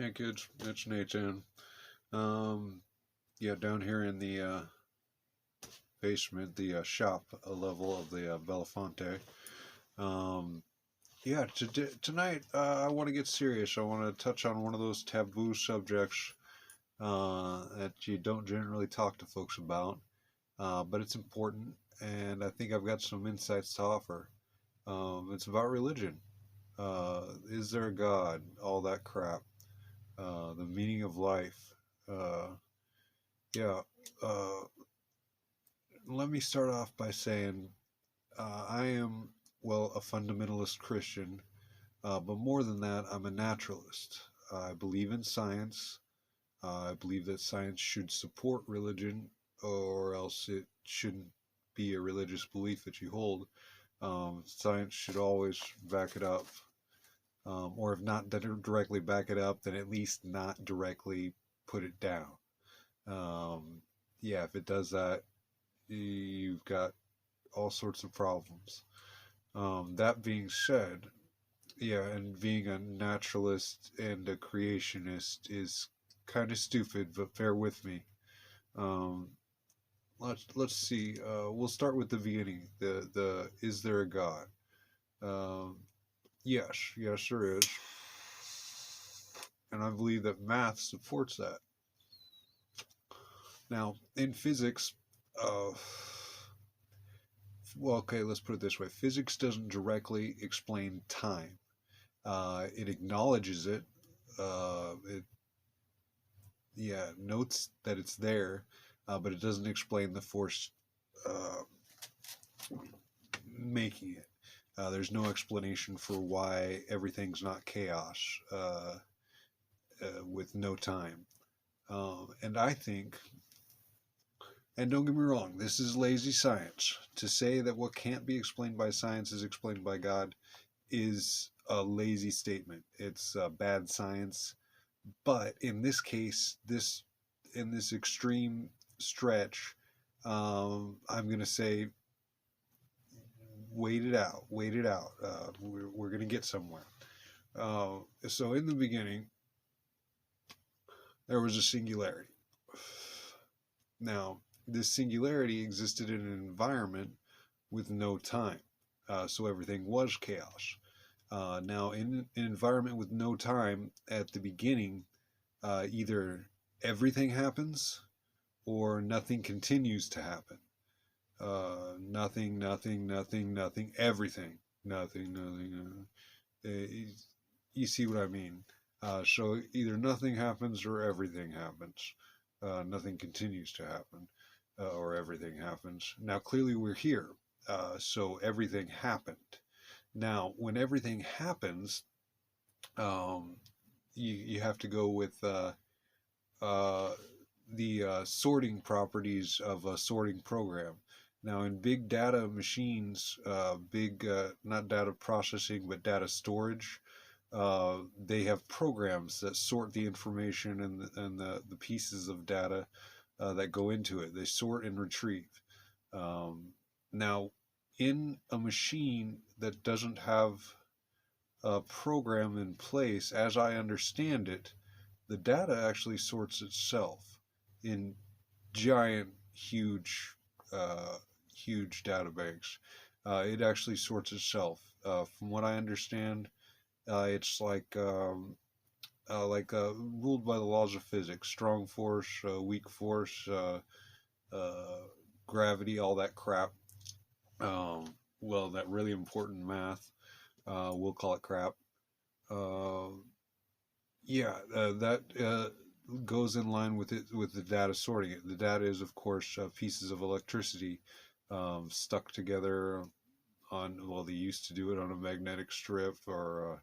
Hey kids, it's Nathan. Yeah, down here in the basement, the shop level of the Belafonte. Um, yeah, tonight I want to get serious. I want to touch on one of those taboo subjects that you don't generally talk to folks about, but it's important, and I think I've got some insights to offer. It's about religion. Is there a God? All that crap. The meaning of life. Uh, Yeah, uh, let me start off by saying I am, well, a fundamentalist Christian, but more than that, I'm a naturalist. I believe in science. I believe that science should support religion, or else it shouldn't be a religious belief that you hold. Science should always back it up, or if not directly back it up, then at least not directly put it down. Um, yeah, if it does that, you've got all sorts of problems. That being said, yeah, and being a naturalist and a creationist is kind of stupid, but bear with me. Um, let's see. We'll start with the beginning. The is there a God? Um, yes, there is, and I believe that math supports that. Now, in physics, uh, well, okay, let's put it this way: physics doesn't directly explain time. It acknowledges it. It notes that it's there, but it doesn't explain the force uh, making it. There's no explanation for why everything's not chaos with no time. And I think, and don't get me wrong, this is lazy science. To say that what can't be explained by science is explained by God is a lazy statement. It's bad science. But in this case, in this extreme stretch, I'm going to say, wait it out, wait it out. We're going to get somewhere. So in the beginning, there was a singularity. Now, this singularity existed in an environment with no time. So everything was chaos. Now, in an environment with no time at the beginning, either everything happens or nothing continues to happen. Nothing, everything, nothing. You see what I mean? So either nothing happens or everything happens. Nothing continues to happen, or everything happens. Now, clearly, we're here, so everything happened. Now, when everything happens, um, you have to go with uh, the sorting properties of a sorting program. Now, in big data machines, not data processing, but data storage, they have programs that sort the information and the pieces of data that go into it. They sort and retrieve. Now, in a machine that doesn't have a program in place, as I understand it, the data actually sorts itself in giant, huge data banks. It actually sorts itself. From what I understand, it's ruled by the laws of physics: strong force, weak force, uh, gravity, all that crap. Well, that really important math. We'll call it crap. Uh, that goes in line with it, with the data sorting it. The data is, of course, pieces of electricity stuck together on. Well, they used to do it on a magnetic strip or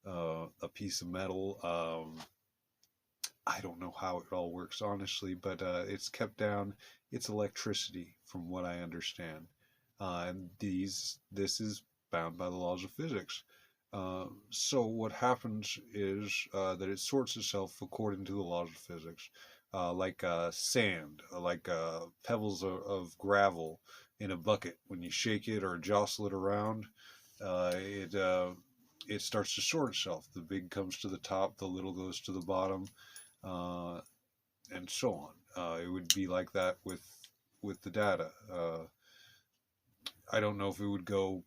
a piece of metal. I don't know how it all works, honestly, but it's kept down. It's electricity, from what I understand, and this is bound by the laws of physics. So what happens is that it sorts itself according to the laws of physics, like sand, like pebbles of gravel in a bucket. When you shake it or jostle it around, it it starts to sort itself. The big comes to the top, the little goes to the bottom, uh, and so on. It would be like that with the data. I don't know if it would go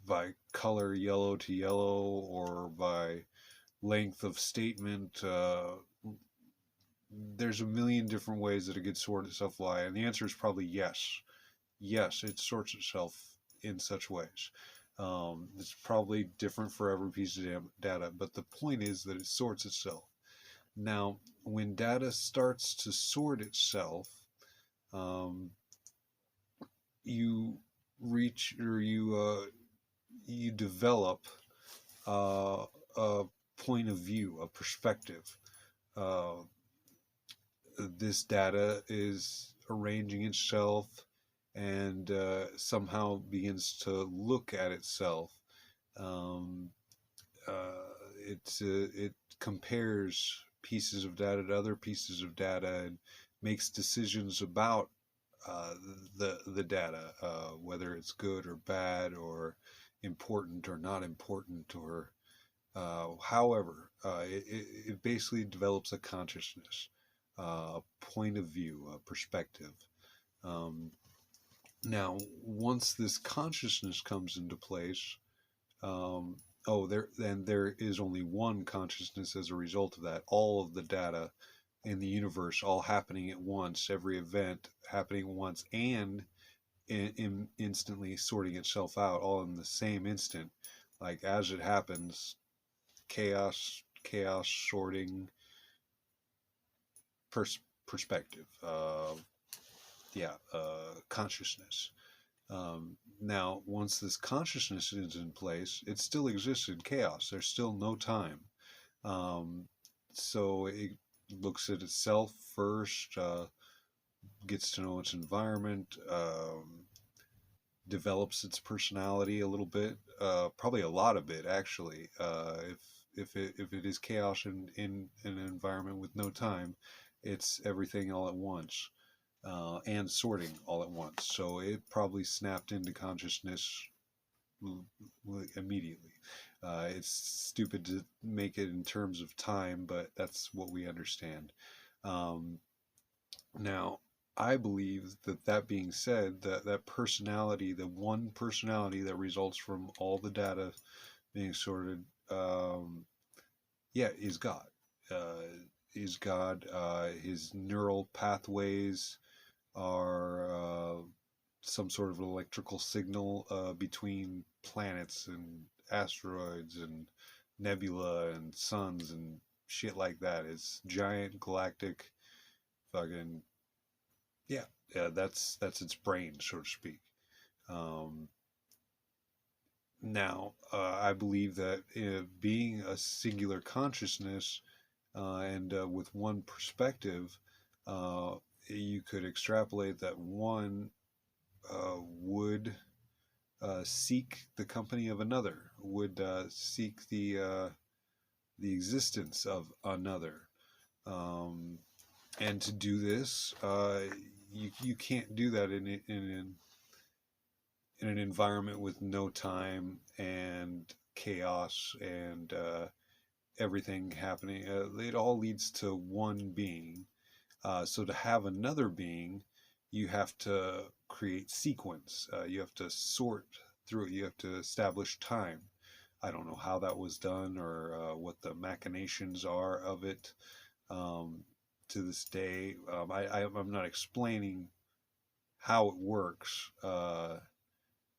by color, yellow to yellow, or by length of statement. There's a million different ways that it could sort itself lie, and the answer is probably yes. Yes, it sorts itself in such ways. It's probably different for every piece of data, but the point is that it sorts itself. Now, when data starts to sort itself, um, you reach or you develop a point of view, a perspective. Uh, this data is arranging itself and somehow begins to look at itself. Um, it compares pieces of data to other pieces of data and makes decisions about the data, whether it's good or bad or important or not important, or however, it basically develops a consciousness, a point of view, a perspective. Um, Now, once this consciousness comes into place, um, there is only one consciousness as a result of that. All of the data in the universe all happening at once, every event happening at once, and instantly sorting itself out, all in the same instant. Like as it happens, chaos, sorting, perspective. Consciousness. Now, once this consciousness is in place, it still exists in chaos. There's still no time. So it looks at itself first, gets to know its environment, develops its personality a little bit, probably a lot of it actually. If it is chaos in an environment with no time, it's everything all at once. And sorting all at once. So it probably snapped into consciousness immediately. It's stupid to make it in terms of time, but that's what we understand. Now, I believe that being said, that personality, the one personality that results from all the data being sorted, is God. Is God. His neural pathways are some sort of electrical signal between planets and asteroids and nebula and suns and shit like that. It's giant galactic fucking that's its brain, so to speak. Um, Now, I believe that being a singular consciousness and with one perspective, you could extrapolate that one would seek the company of another, would seek the existence of another. Um, and to do this, you can't do that in an environment with no time and chaos and everything happening. It all leads to one being. So to have another being, you have to create sequence. You have to sort through it. You have to establish time. I don't know how that was done or what the machinations are of it to this day. I'm not explaining how it works,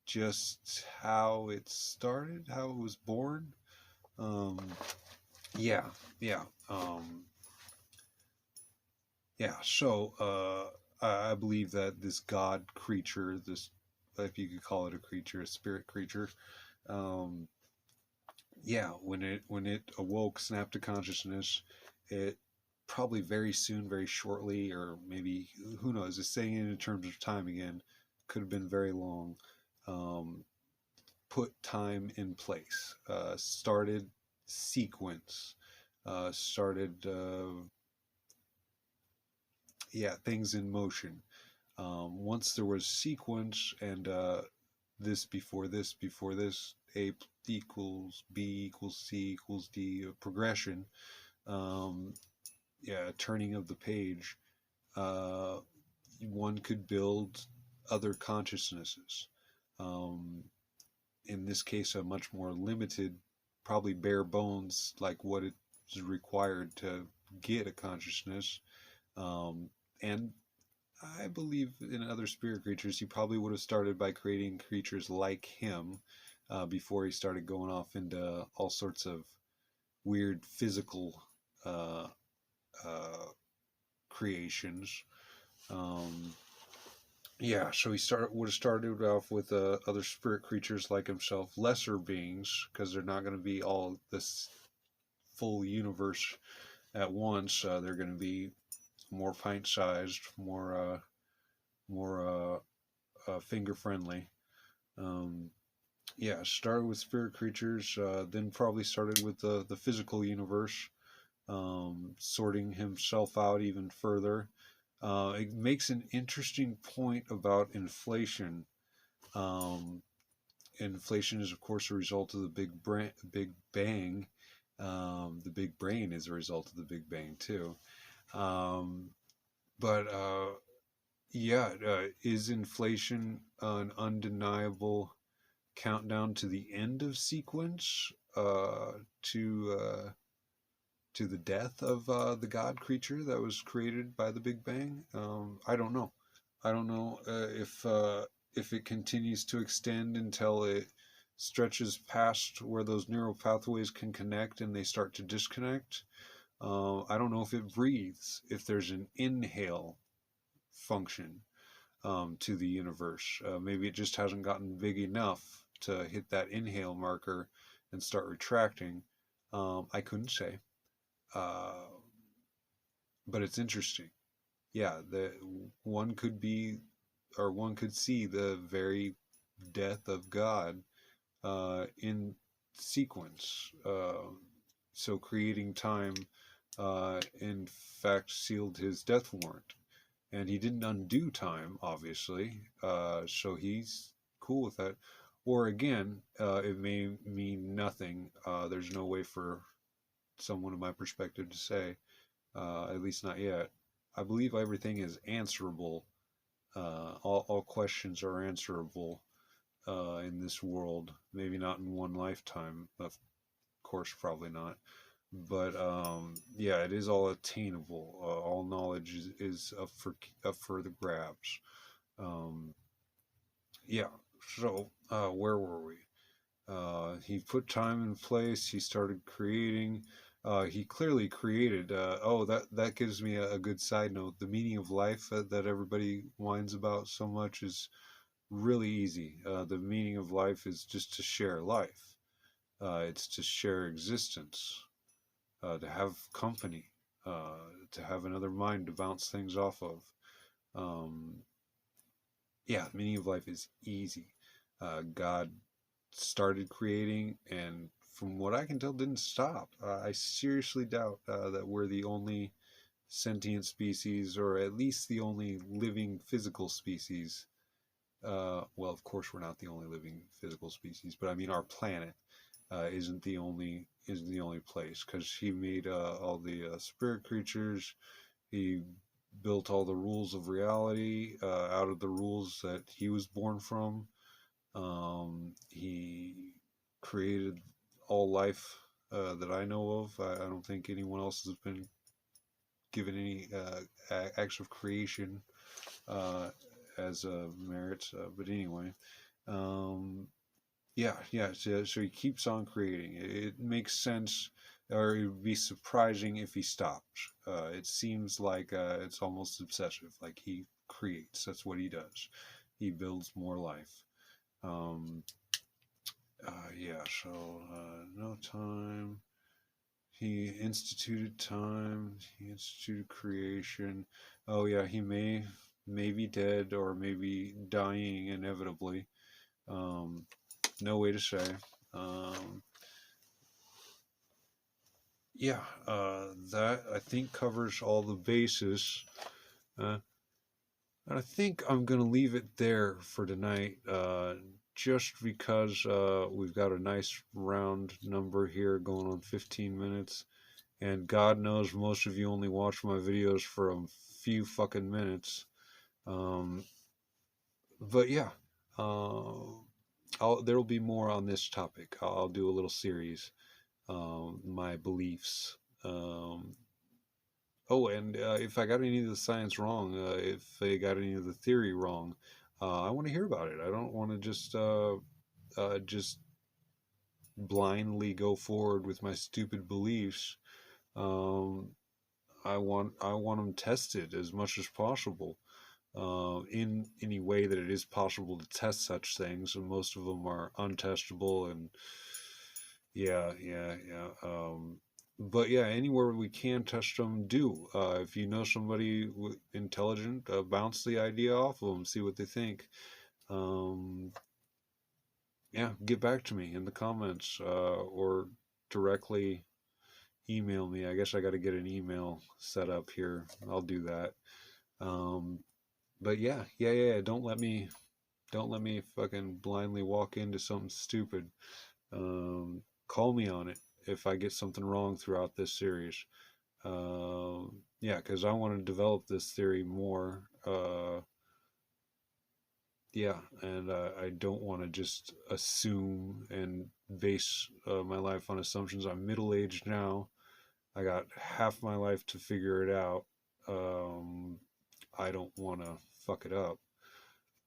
just how it started, how it was born. Um, yeah, yeah. So I believe that this god creature, this, if you could call it a creature, a spirit creature, um, when it awoke, snapped to consciousness, it probably very soon, very shortly, or maybe who knows? It's saying it in terms of time again. Could have been very long. Put time in place. Started sequence. Started things in motion. Once there was sequence and this before this before this, A equals B equals C equals D, progression. Um, yeah, turning of the page. Uh, one could build other consciousnesses. Um, in this case, a much more limited, probably bare bones, like what is required to get a consciousness. And I believe in other spirit creatures, he probably would have started by creating creatures like him before he started going off into all sorts of weird physical uh, uh, creations. Um, yeah, so he would have started off with other spirit creatures like himself, lesser beings, because they're not going to be all this full universe at once. They're going to be more pint-sized, more finger friendly. Um, yeah, started with spirit creatures, then probably started with the physical universe, sorting himself out even further. It makes an interesting point about inflation. Um, Inflation is, of course, a result of the Big Bang. The Big Brain is a result of the Big Bang too. Um, but yeah, is inflation an undeniable countdown to the end of sequence, to to the death of the god creature that was created by the Big Bang? I don't know. I don't know if it continues to extend until it stretches past where those neural pathways can connect and they start to disconnect. I don't know if it breathes, if there's an inhale function to the universe. Maybe it just hasn't gotten big enough to hit that inhale marker and start retracting. I couldn't say. Uh, but it's interesting. Yeah, the one could be, or one could see the very death of God in sequence. So creating time, in fact, sealed his death warrant, and he didn't undo time, obviously. So he's cool with that. Or again, it may mean nothing. There's no way for someone in my perspective to say, at least not yet. I believe everything is answerable. All questions are answerable in this world. Maybe not in one lifetime, of course, probably not. But yeah, it is all attainable. All knowledge is up for the grabs. Um, yeah. So where were we? He put time in place. He started creating. He clearly created. Oh, that gives me a good side note. The meaning of life that everybody whines about so much is really easy. The meaning of life is just to share life. It's to share existence, to have company, to have another mind to bounce things off of. Um, yeah, the meaning of life is easy. God started creating, and from what I can tell, didn't stop. I seriously doubt that we're the only sentient species, or at least the only living physical species. Well, of course, we're not the only living physical species, but I mean, our planet isn't the only place, because he made all the spirit creatures. He built all the rules of reality out of the rules that he was born from. He created all life that I know of. I don't think anyone else has been given any acts of creation as a merit. But anyway, um, yeah. So he keeps on creating. It makes sense, or it would be surprising if he stopped. It seems like it's almost obsessive. Like he creates. That's what he does. He builds more life. Um, yeah, so no time. He instituted time. He instituted creation. Oh yeah, he may be dead or maybe dying inevitably. Um, no way to say. Um, yeah, that I think covers all the bases. And I think I'm gonna leave it there for tonight. just because we've got a nice round number here going on 15 minutes. And God knows most of you only watch my videos for a few fucking minutes. But yeah, there'll be more on this topic. I'll do a little series, my beliefs. Oh, and if I got any of the science wrong, if they got any of the theory wrong, I want to hear about it. I don't want to just blindly go forward with my stupid beliefs. Um, I want them tested as much as possible. In any way that it is possible to test such things, and most of them are untestable. And yeah. But yeah, anywhere we can test them, do. If you know somebody intelligent, bounce the idea off of them, see what they think. Um, yeah, get back to me in the comments, or directly email me. I guess I got to get an email set up here. I'll do that. Um, but yeah. Don't let me fucking blindly walk into something stupid. Call me on it if I get something wrong throughout this series. Yeah, because I want to develop this theory more. Yeah, and I don't want to just assume and base my life on assumptions. I'm middle aged now. I got half my life to figure it out. Um, I don't want to fuck it up.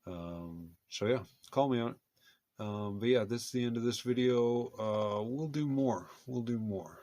So yeah, call me on it. But yeah, this is the end of this video. We'll do more.